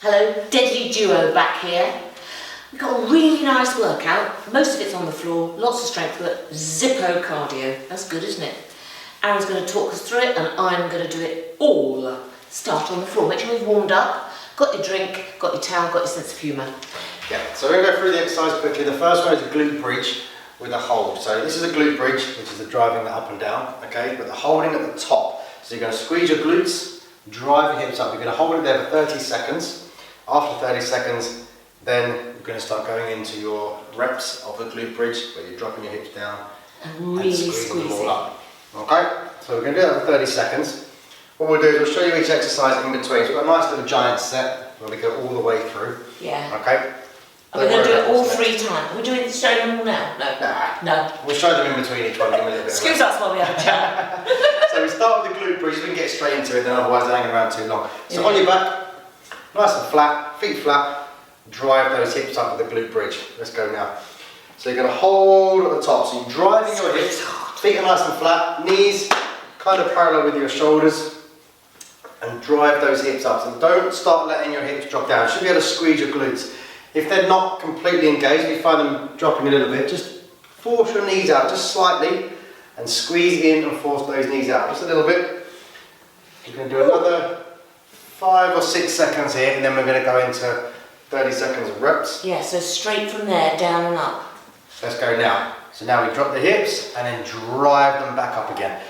Hello, Deadly Duo back here. We've got a really nice workout. Most of it's on the floor, lots of strength work, zippo cardio. That's good, isn't it? Aaron's going to talk us through it and I'm going to do it all. Start on the floor. Make sure you've warmed up, got your drink, got your towel, got your sense of humour. Yeah, so we're going to go through the exercise quickly. The first one is a glute bridge with a hold. So this is a glute bridge, which is the driving that up and down, okay, but the holding at the top. So you're going to squeeze your glutes, drive your hips up. You're going to hold it there for 30 seconds. After 30 seconds, then you're going to start going into your reps of the glute bridge, where you're dropping your hips down and really squeezing them all up. Okay, so we're going to do that for 30 seconds. What we'll do is we'll show you each exercise in between. So we've got a nice little giant set where we go all the way through. Yeah. Okay. Are we going to do it all 3 times? Are we doing showing them all now? No. Nah. No. We'll show them in between each one. Give them a little bit. Excuse us while we have a chat. So we start with the glute bridge. We can get straight into it, then otherwise they're hanging around too long. So on your back, nice and flat, feet flat. Drive those hips up with the glute bridge. Let's go now. So you're going to hold at the top. So you're driving your hips, feet are nice and flat, knees kind of parallel with your shoulders, and drive those hips up. So don't start letting your hips drop down. You should be able to squeeze your glutes. If they're not completely engaged, if you find them dropping a little bit, just force your knees out just slightly and squeeze in and force those knees out just a little bit. You're going to do another 5 or 6 seconds here, and then we're going to go into 30 seconds of reps. Yeah, so straight from there, down and up. Let's go now. So now we drop the hips and then drive them back up again.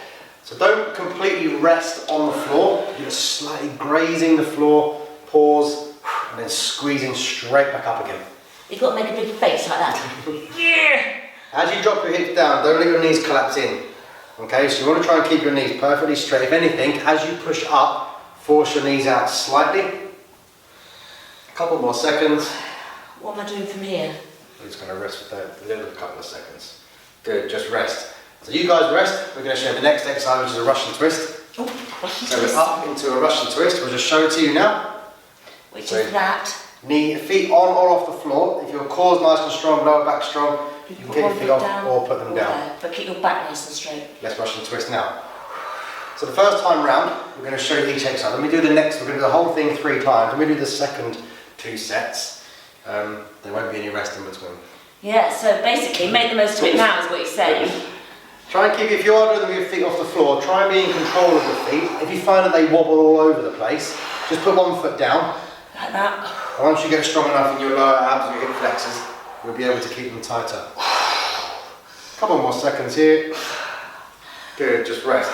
So don't completely rest on the floor. You're just slightly grazing the floor, pause, and then squeezing straight back up again. You've got to make a big face like that. Yeah! As you drop your hips down, don't let your knees collapse in. Okay, so you want to try and keep your knees perfectly straight. If anything, as you push up, force your knees out slightly. A couple more seconds. What am I doing from here? We're just going to rest for a little couple of seconds. Good, just rest. So you guys rest. We're going to show the next exercise, which is a Russian twist. Oh, Russian so twist. We're up into a Russian twist. We'll just show it to you now. Which is that? Feet on or off the floor. If your core's nice and strong, lower back strong, you can get your feet off down, or put them down. There. But keep your back nice and straight. Let's Russian twist now. So the first time round, we're going to show you each exercise. When we do the next, we're going to do the whole thing 3 times. When we do the second 2 sets, there won't be any rest in between. Yeah, so basically, make the most of it now is what you're saying. Try and keep, if you are doing them with your feet off the floor, try and be in control of your feet. If you find that they wobble all over the place, just put 1 foot down. Like that. And once you get strong enough in your lower abs and your hip flexors, you'll be able to keep them tighter. Couple more seconds here. Good, just rest.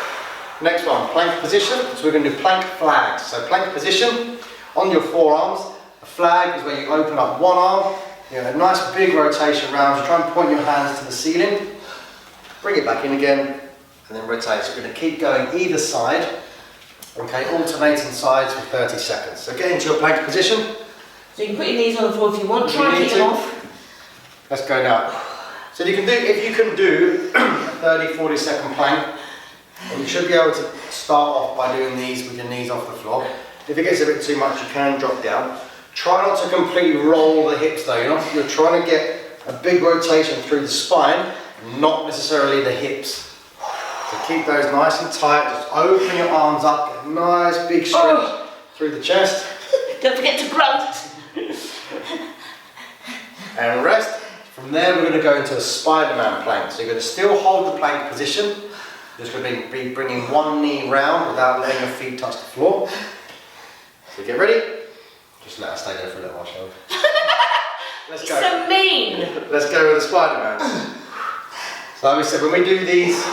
Next one, plank position. So we're going to do plank flags. So plank position, on your forearms. A flag is where you open up one arm. You have a nice big rotation round. You try and point your hands to the ceiling. Bring it back in again, and then rotate. So we're going to keep going either side. Okay, alternating sides for 30 seconds. So get into your plank position. So you can put your knees on the floor if you want. Try and keep them off. Let's go now. So you can do, if you can do a 30-40 second plank, and you should be able to start off by doing these with your knees off the floor. If it gets a bit too much, you can drop down. Try not to completely roll the hips though. You're trying to get a big rotation through the spine, not necessarily the hips. So keep those nice and tight. Just open your arms up, get a nice big stretch through the chest. Don't forget to grunt. And rest. From there, we're going to go into a Spider-Man plank. So you're going to still hold the plank position. Just going to be bringing 1 knee round without letting your feet touch the floor. So get ready. Just let us stay there for a little while, shall we? Let's go. So mean. Let's go with the Spider-Man. So like we said, when we do these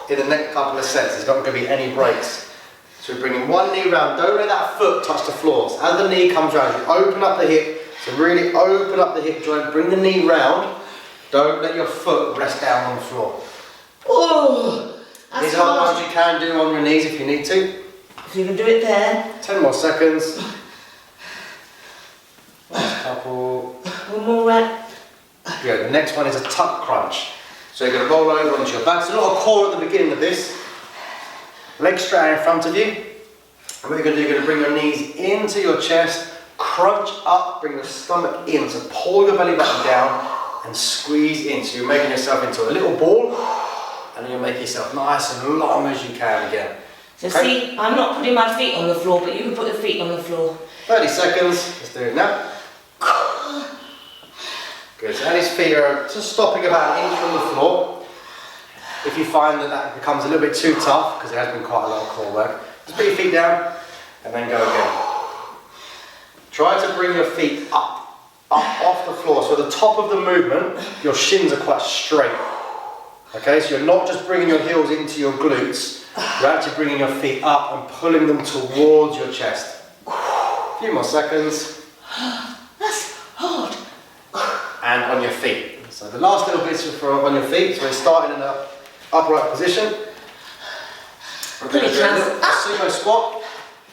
in the next couple of sets, there's not going to be any breaks. So we're bringing 1 knee round. Don't let that foot touch the floor. So as the knee comes round, you open up the hip. So really open up the hip joint, bring the knee round. Don't let your foot rest down on the floor. Oh, that's These are the ones you can do on your knees if you need to. So you can do it there. 10 more seconds. Last couple. 1 more rep. Good. The next one is a tuck crunch. So you're going to roll over onto your back. So not a core at the beginning of this. Legs straight out in front of you. And what you're going to do, you're going to bring your knees into your chest. Crunch up, bring your stomach in, so pull your belly button down and squeeze in. So you're making yourself into a little ball, and then you'll make yourself nice and long as you can again. So see, I'm not putting my feet on the floor, but you can put your feet on the floor. 30 seconds, let's do it now. Good, so his feet are just stopping about an inch from the floor. If you find that that becomes a little bit too tough, because there has been quite a lot of core work, just put your feet down and then go again. Try to bring your feet up off the floor, so at the top of the movement, your shins are quite straight. Okay, so you're not just bringing your heels into your glutes, you're actually bringing your feet up and pulling them towards your chest. A few more seconds. That's hard. And on your feet. So the last little bits are on your feet, so we're starting in an upright position. We're going to do a sumo squat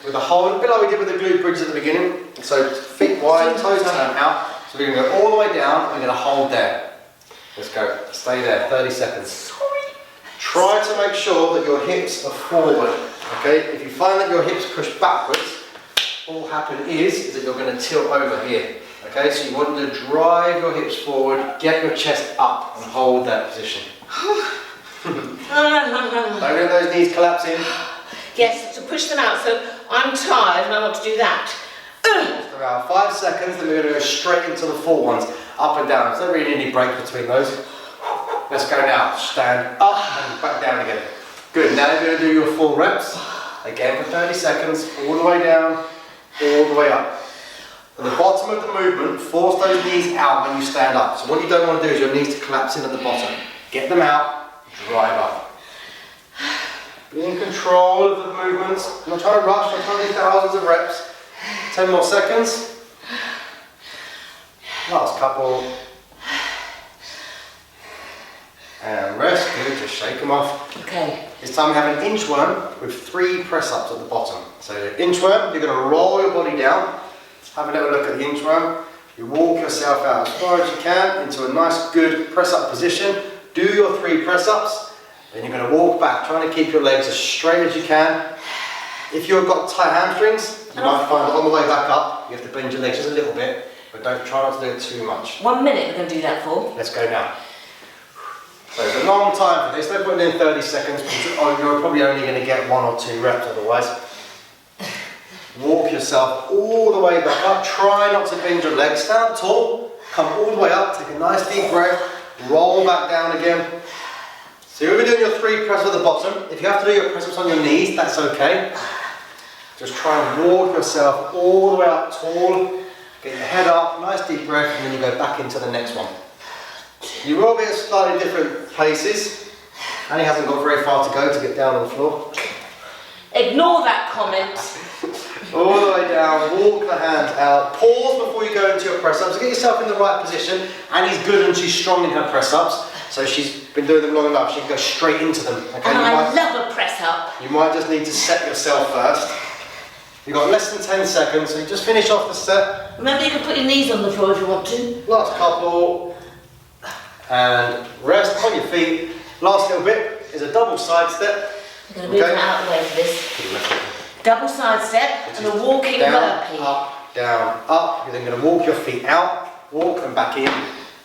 with a hold, a bit like we did with the glute bridge at the beginning. So feet wide, toes turn out. So we're going to go all the way down, we're going to hold there. Let's go, stay there, 30 seconds. Sorry. Try to make sure that your hips are forward, okay? If you find that your hips push backwards, what will happen is that you're going to tilt over here, okay? So you want to drive your hips forward, get your chest up and hold that position. Don't let those knees collapse in. Yes, so push them out. So I'm tired and I want to do that. After about 5 seconds, then we're going to go straight into the full ones, up and down. So don't really need any break between those. Let's go now. Stand up and back down again. Good. Now you're going to do your full reps. Again for 30 seconds, all the way down, all the way up. At the bottom of the movement, force those knees out when you stand up. So what you don't want to do is your knees to collapse in at the bottom. Get them out, drive up. Be in control of the movements. I'm not trying to rush, I'm trying to do thousands of reps. 10 more seconds. Last couple. And rest, good, just shake them off. Okay. This time we have an inchworm with 3 press-ups at the bottom. So the inchworm, you're going to roll your body down. Have a little look at the inchworm. You walk yourself out as far as you can into a nice good press-up position. Do your 3 press-ups. Then you're going to walk back, trying to keep your legs as straight as you can. If you've got tight hamstrings, you might find that on the way back up, you have to bend your legs just a little bit, but don't try not to do it too much. 1 minute we're going to do that for. Let's go now. So it's a long time for this, they're putting in 30 seconds, but you're probably only going to get 1 or 2 reps otherwise. Walk yourself all the way back up, try not to bend your legs, stand tall, come all the way up, take a nice deep breath, roll back down again. So you'll be doing your 3 press at the bottom. If you have to do your press-ups on your knees, that's okay. Just try and walk yourself all the way up tall, get your head up, nice deep breath, and then you go back into the next one. You will be at slightly different places. Annie hasn't got very far to go to get down on the floor. Ignore that comment. All the way down, walk the hands out, pause before you go into your press-ups, get yourself in the right position. Annie's good and she's strong in her press-ups, so she's been doing them long enough, she can go straight into them. Okay? And I love a press-up. You might just need to set yourself first. You've got less than 10 seconds, so you just finish off the set. Remember, you can put your knees on the floor if you want to. Last couple. And rest on your feet. Last little bit is a double side step. I'm going to move out of the way for this. Double side step and a walking burpee. Up, down, up. You're then going to walk your feet out, walk them back in,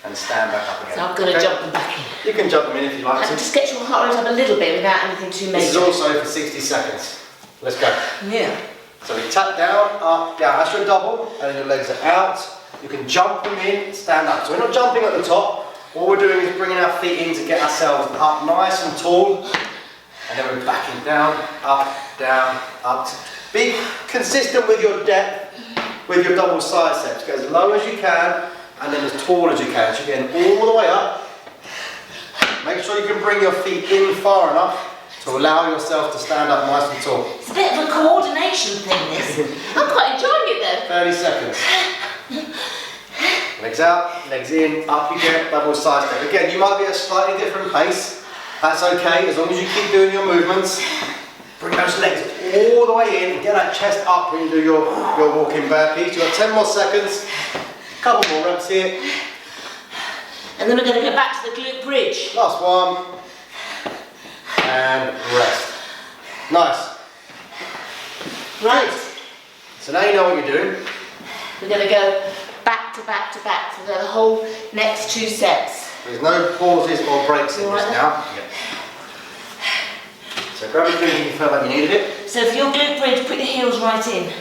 and stand back up again. So I'm going to jump them back in. You can jump them in if you like to. Just get your heart rate up a little bit without anything too major. This is also for 60 seconds. Let's go. Yeah. So we tap down, up, down. That's your double, and then your legs are out. You can jump them in, stand up. So we're not jumping at the top. What we're doing is bringing our feet in to get ourselves up nice and tall. And then we're backing down, up, up. Be consistent with your depth, with your double side steps. Go as low as you can, and then as tall as you can. So you're getting all the way up. Make sure you can bring your feet in far enough to allow yourself to stand up nice and tall. It's a bit of a coordination thing, this. I'm quite enjoying it though. 30 seconds. Legs out, legs in, up you get, double side step. Again, you might be at a slightly different pace. That's okay, as long as you keep doing your movements. Bring those legs all the way in and get that chest up when you do your walking burpees. You've got 10 more seconds. A couple more reps here. And then we're going to go back to the glute bridge. Last one. And rest. Nice. Right. So now you know what you're doing. We're going to go back to back to back for the whole next 2 sets. There's no pauses or breaks in this now. So grab a drink if you feel like you needed it. So for your glute bridge, put your heels right in.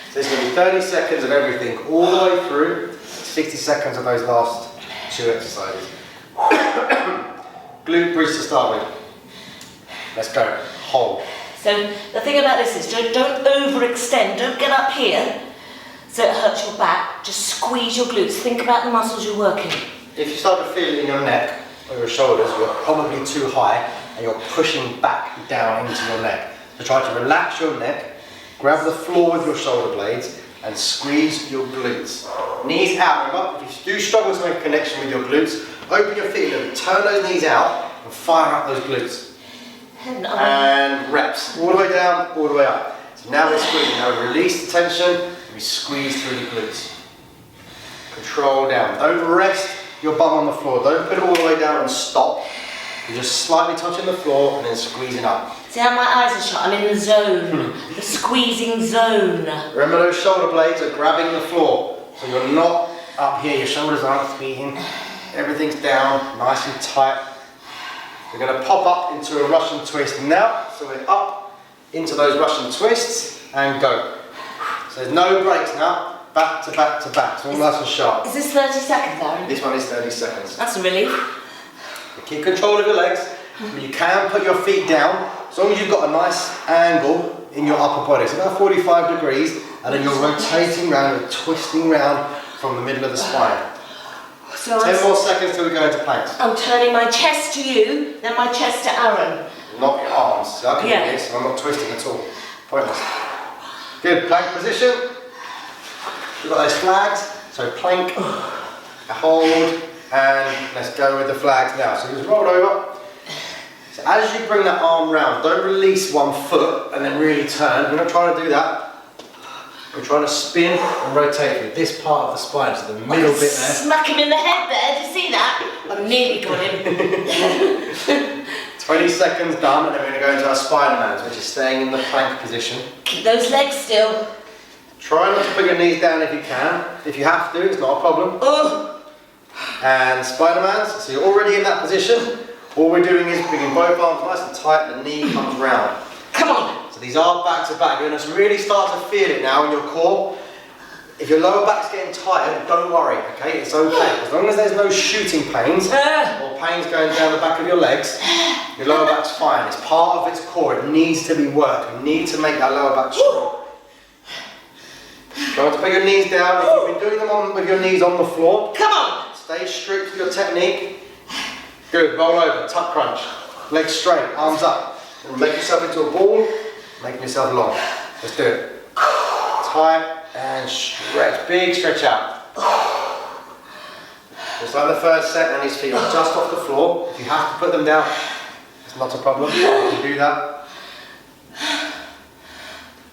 So it's going to be 30 seconds of everything all the way through, 60 seconds of those last 2 exercises. Glute bridge to start with. Let's go. Hold. So the thing about this is don't overextend, don't get up here so it hurts your back, just squeeze your glutes, think about the muscles you're working. If you start to feel it in your neck or your shoulders, you're probably too high and you're pushing back down into your neck. So try to relax your neck, grab the floor with your shoulder blades and squeeze your glutes. Knees out, remember, if you do struggle to make a connection with your glutes, open your feet a little bit, turn those knees out and fire up those glutes. And reps, all the way down, all the way up. So now we're squeezing, now we release the tension, and we squeeze through the glutes. Control down, don't rest your bum on the floor, don't put it all the way down and stop. You're just slightly touching the floor and then squeezing up. See how my eyes are shut? I'm in the zone, the squeezing zone. Remember those shoulder blades are grabbing the floor, so you're not up here, your shoulders aren't squeezing, everything's down, nice and tight. We're going to pop up into a Russian twist now, so we're up into those Russian twists and go. So there's no breaks now, back to back to back, so all nice and sharp. Is this 30 seconds, Aaron? This one is 30 seconds. That's a relief. Keep control of your legs, but you can put your feet down, as long as you've got a nice angle in your upper body. So about 45 degrees, and then you're rotating round and twisting round from the middle of the spine. So 10 more seconds till we go into planks. I'm turning my chest to you, then my chest to Aaron. Not your arms. So I can do this, and I'm not twisting at all. Pointless. Good, plank position. We've got those flags. So plank, hold, and let's go with the flags now. So just roll over. So as you bring that arm round, don't release one foot and then really turn. We're not trying to do that. We're trying to spin and rotate with this part of the spine, so the middle bit there. Smack him in the head there, did you see that? I nearly got him. 20 seconds done, and then we're going to go into our Spider-Mans, which is staying in the plank position. Keep those legs still. Try not to put your knees down if you can. If you have to, it's not a problem. Oh. And Spider-Mans, so you're already in that position. All we're doing is bringing both arms nice and tight, the knee comes round. Come on. So these are back to back. You're going to really start to feel it now in your core. If your lower back's getting tired, don't worry, okay? It's okay. As long as there's no shooting pains or pains going down the back of your legs, your lower back's fine. It's part of its core. It needs to be worked. You need to make that lower back strong. Try to put your knees down. If you've been doing them with your knees on the floor, come on. Stay strict with your technique. Good. Roll over. Tuck crunch. Legs straight. Arms up. And make yourself into a ball. Making yourself long. Let's do it. Tight and stretch. Big stretch out. Just like the first set, and his feet are just off the floor. If you have to put them down, it's not a problem. You can do that.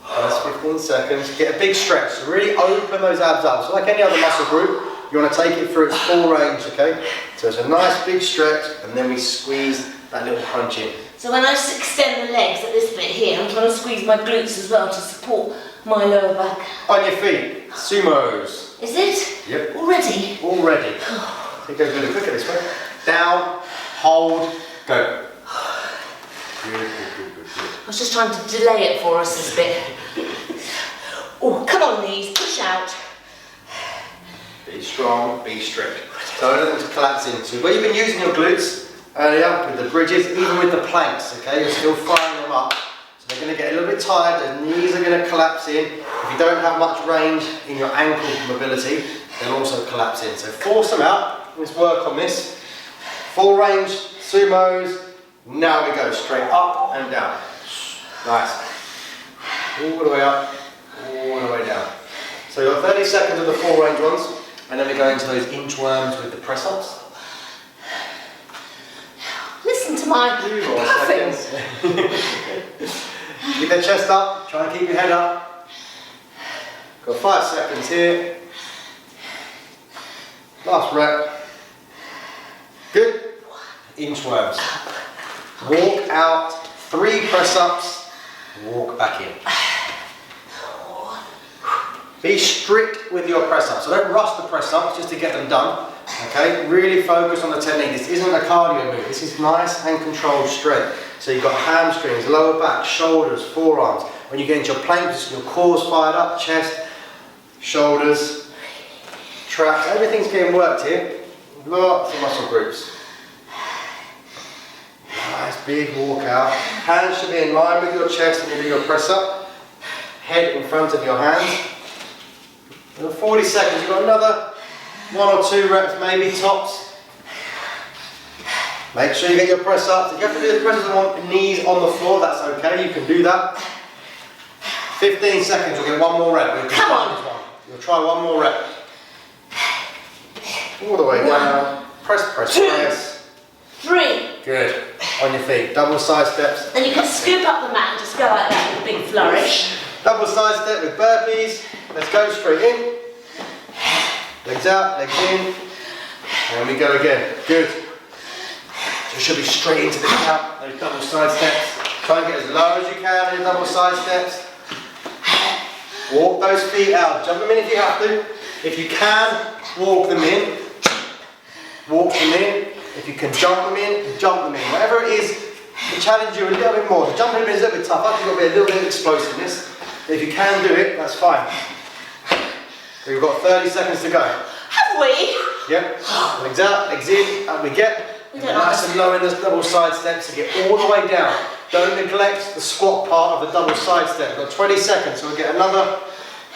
First 15 seconds. Get a big stretch. So really open those abs up. So like any other muscle group, you want to take it through its full range, okay? So it's a nice big stretch, and then we squeeze that little crunch in. So when I extend the legs at this bit here, I'm trying to squeeze my glutes as well to support my lower back. On your feet, sumos. Is it? Yep. Already? Already. I think it goes really quicker this way. Down, hold, go. Good. I was just trying to delay it for us this bit. Oh, come on knees, push out. Be strong, be strict. So don't let them collapse in. So where you've been using your glutes earlier with the bridges, even with the planks, okay, you're still firing them up. So they're going to get a little bit tired, those knees are going to collapse in. If you don't have much range in your ankle mobility, they'll also collapse in. So force them out. Let's work on this. Full range, sumos. Now we go straight up and down. Nice. All the way up, all the way down. So you've got 30 seconds of the full range ones, and then we go into those inchworms with the press ups. Listen to my puffing. Keep that chest up, try and keep your head up. Got 5 seconds here. Last rep. Good. Inchworms. Walk out, 3 press ups, walk back in. Be strict with your press ups. So don't rush the press ups just to get them done. Okay, really focus on the technique. This isn't a cardio move. This is nice and controlled strength. So you've got hamstrings, lower back, shoulders, forearms. When you get into your plank position, your core's fired up, chest, shoulders, traps, everything's getting worked here. Lots of muscle groups. Nice big walk out. Hands should be in line with your chest when you do your press up. Head in front of your hands. In 40 seconds, you've got another 1 or 2 reps, maybe tops. Make sure you get your press ups. If you have to do the presses on knees on the floor, that's okay, you can do that. 15 seconds, you'll get 1 more rep. Come on. You'll try 1 more rep. All the way down. Press, press, 2, press. 3. Good. On your feet. Double side steps. Then you can scoop up the mat and just go like that with a big flourish. Double side step with burpees. Let's go straight in. Legs out, legs in. And we go again. Good. So you should be straight into the count. Those double side steps. Try and get as low as you can in your double side steps. Walk those feet out. Jump them in if you have to. If you can, walk them in. Walk them in. If you can jump them in, jump them in. Whatever it is to challenge you a little bit more. The jumping in is a little bit tougher, you've got to be a little bit of explosiveness. If you can do it, that's fine. We've got 30 seconds to go. Have we? Yep. Legs out, legs in, and we get. Nice and low in the double side steps to get all the way down. Don't neglect the squat part of the double side step. We've got 20 seconds, so we'll get another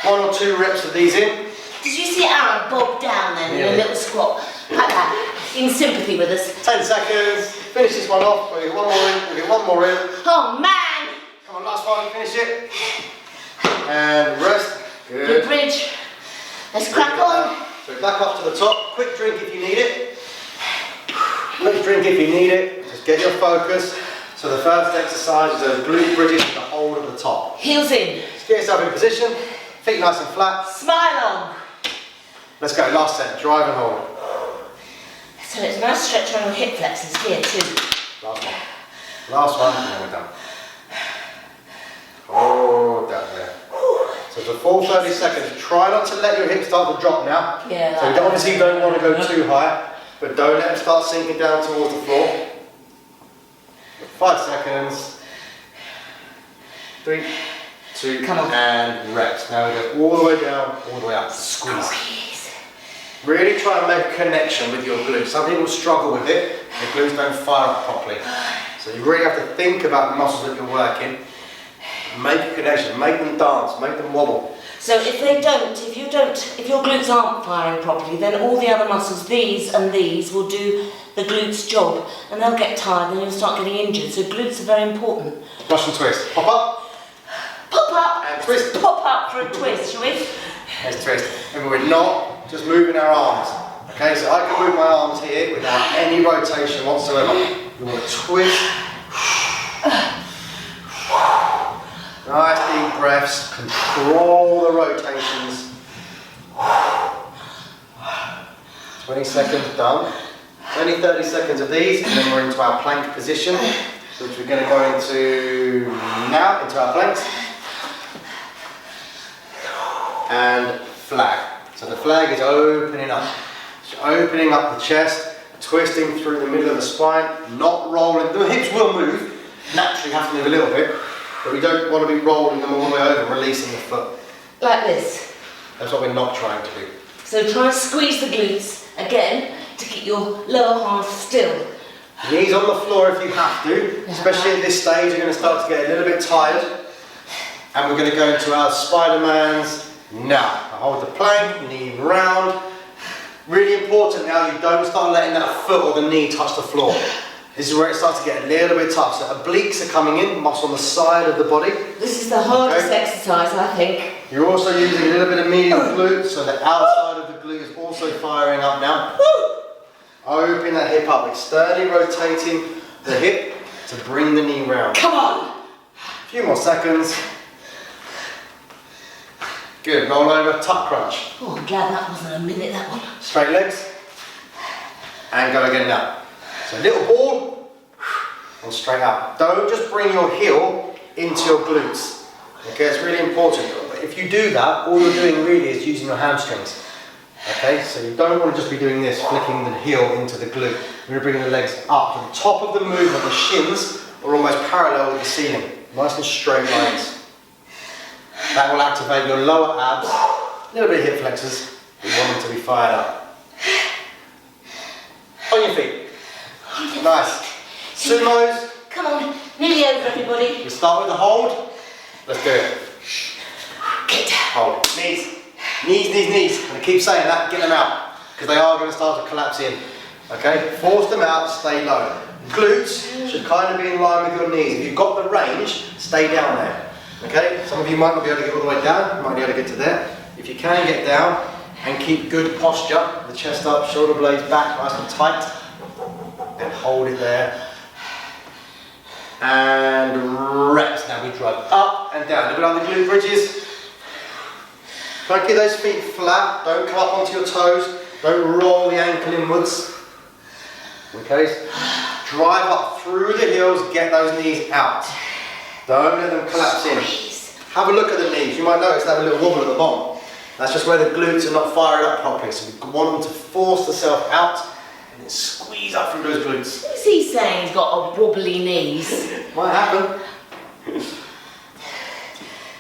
1 or 2 reps of these in. Did you see Aaron bob down then in a little squat? Like that. In sympathy with us. 10 seconds. Finish this one off. We'll get 1 more in. We'll get 1 more in. Oh man! Come on, last one. Finish it. And rest. Good. Glute bridge. Let's crack on. So back up to the top. Quick drink if you need it. Quick drink if you need it. Just get your focus. So the first exercise is those glute bridges with the hold at the top. Heels in. Just get yourself in position. Feet nice and flat. Smile on. Let's go. Last set. Drive and hold. So it's a nice stretch on your hip flexors here too. Last one. Last one, and then we're done. Hold that there. So for full 30 seconds, try not to let your hips start to drop now. Yeah. So you obviously don't want to go too high, but don't let them start sinking down towards the floor. 5 seconds. 3, 2, Come on. and reps. Now we go all the way down, all the way up. Squeeze. Really try and make a connection with your glutes. Some people struggle with it, their glutes don't fire up properly. So you really have to think about the muscles that you're working. Make a connection, make them dance, make them wobble. So if your glutes aren't firing properly, then all the other muscles, these and these, will do the glutes job, and they'll get tired and you'll start getting injured. So glutes are very important. Russian twist. Pop up. Pop up. And twist. Pop up for a twist, shall we? Let's twist. And we're not just moving our arms. Okay, so I can move my arms here without any rotation whatsoever. You want to twist. Nice deep breaths. Control the rotations. 20 seconds done. It's only 30 seconds of these, and then we're into our plank position, which we're going to go into now, into our planks. And flag. So the flag is opening up. So opening up the chest, twisting through the middle of the spine, not rolling. The hips will move, naturally have to move a little bit, but we don't want to be rolling them all the way over, releasing the foot. Like this. That's what we're not trying to do. So try and squeeze the glutes again to keep your lower half still. Knees on the floor if you have to, especially at this stage you're going to start to get a little bit tired. And we're going to go into our Spider-Mans now. I hold the plank, knee round. Really important now, you don't start letting that foot or the knee touch the floor. This is where it starts to get a little bit tough. So obliques are coming in, muscle on the side of the body. This is the hardest exercise, I think. You're also using a little bit of medial glute, so the outside of the glute is also firing up now. Open that hip up, externally rotating the hip to bring the knee round. Come on! A few more seconds. Good, roll over, tuck crunch. Oh, I'm glad that wasn't a minute, that one. Straight legs. And go again now. So little ball, and straight up. Don't just bring your heel into your glutes. Okay, it's really important. If you do that, all you're doing really is using your hamstrings. Okay, so you don't want to just be doing this, flicking the heel into the glute. You're bringing the legs up. To the top of the movement, the shins are almost parallel with the ceiling. Nice and straight lines. That will activate your lower abs, a little bit of hip flexors. We want them to be fired up. On your feet. Nice. Sumos. Come on, nearly over, everybody. We start with the hold. Let's do it. Get down. Hold. Knees. Knees, knees, knees. I'm going to keep saying that, get them out. Because they are going to start to collapse in. Okay? Force them out, stay low. Glutes should kind of be in line with your knees. If you've got the range, stay down there. Okay? Some of you might not be able to get all the way down. You might be able to get to there. If you can get down and keep good posture, the chest up, shoulder blades back, nice and tight, then hold it there. And reps. Now we drive up and down. A bit on the glute bridges. Try and keep those feet flat. Don't come up onto your toes. Don't roll the ankle inwards. Okay? Drive up through the heels. Get those knees out. Don't let them collapse in. Have a look at the knees. You might notice they have a little wobble at the bottom. That's just where the glutes are not fired up properly. So we want them to force themselves out and then squeeze up through those glutes. Who's he saying he's got a wobbly knees? Might happen.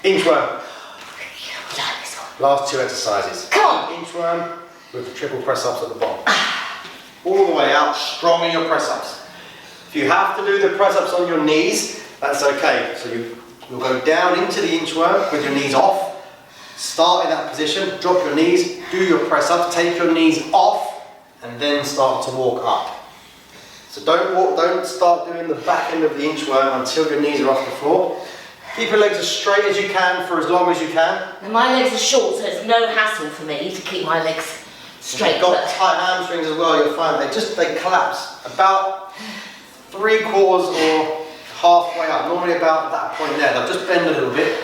Inchworm. Last two exercises. Come on. Inchworm with the triple press ups at the bottom. All the way out, strong in your press ups. If you have to do the press ups on your knees, that's okay. So you'll go down into the inchworm with your knees off. Start in that position, drop your knees, do your press ups, take your knees off, and then start to walk up. So don't start doing the back end of the inchworm until your knees are off the floor. Keep your legs as straight as you can for as long as you can. And my legs are short, so it's no hassle for me to keep my legs straight. If you've got tight hamstrings as well, you'll find they collapse about 3/4 or halfway up. Normally about that point there. They'll just bend a little bit.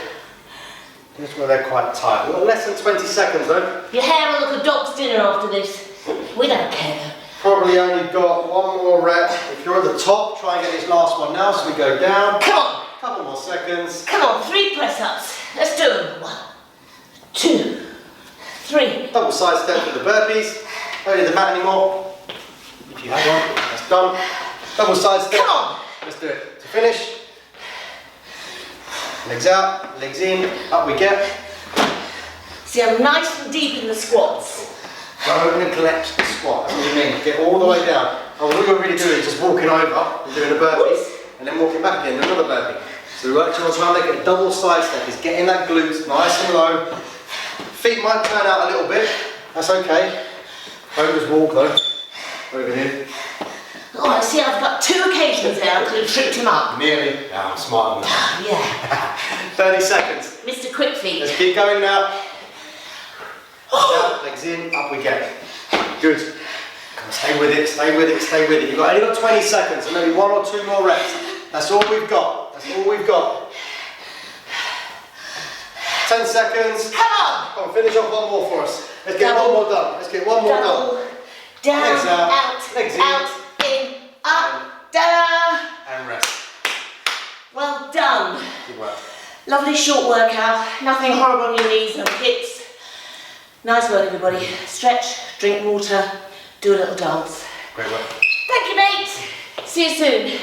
Just where they're quite tight. We've got less than 20 seconds though. Your hair will look a dog's dinner after this. We don't care though. Probably only got one more rep. If you're at the top, try and get this last one now. So we go down. Come on. Couple more seconds. Come on, 3 press ups. Let's do them. 1, 2, 3. Double side step with the burpees. Don't need the mat anymore. If you have one, that's done. Double side step. Come on. Let's do it. To finish. Legs out, legs in, up we get. See, I'm nice and deep in the squats. Don't neglect the squat, that's what you mean. Get all the way down. And what you're really doing is just walking over and doing a burpee, and then walking back again, another burpee. So we work towards trying to make a double side step, is getting that glute nice and low. Feet might turn out a little bit, that's okay. Don't just walk though. Over here. Oh, I see, I've got 2 occasions there I could have tripped him up. Nearly. Yeah, I'm smarter than that. Yeah. 30 seconds. Mr. Quickfeet. Let's keep going now. Down, legs in, up we get. Good. Come on, stay with it, stay with it, stay with it. You've only got 20 seconds, and maybe 1 or 2 more reps. That's all we've got. That's all we've got. 10 seconds. Come on. Come on, finish off 1 more for us. Let's get 1 more done. Let's get 1 more done. Down, legs out, legs out, in, up, down. And rest. Well done. Good work. Lovely short workout. Nothing horrible on your knees, no hips. Nice work, everybody. Stretch, drink water, do a little dance. Great work. Thank you, mate. See you soon.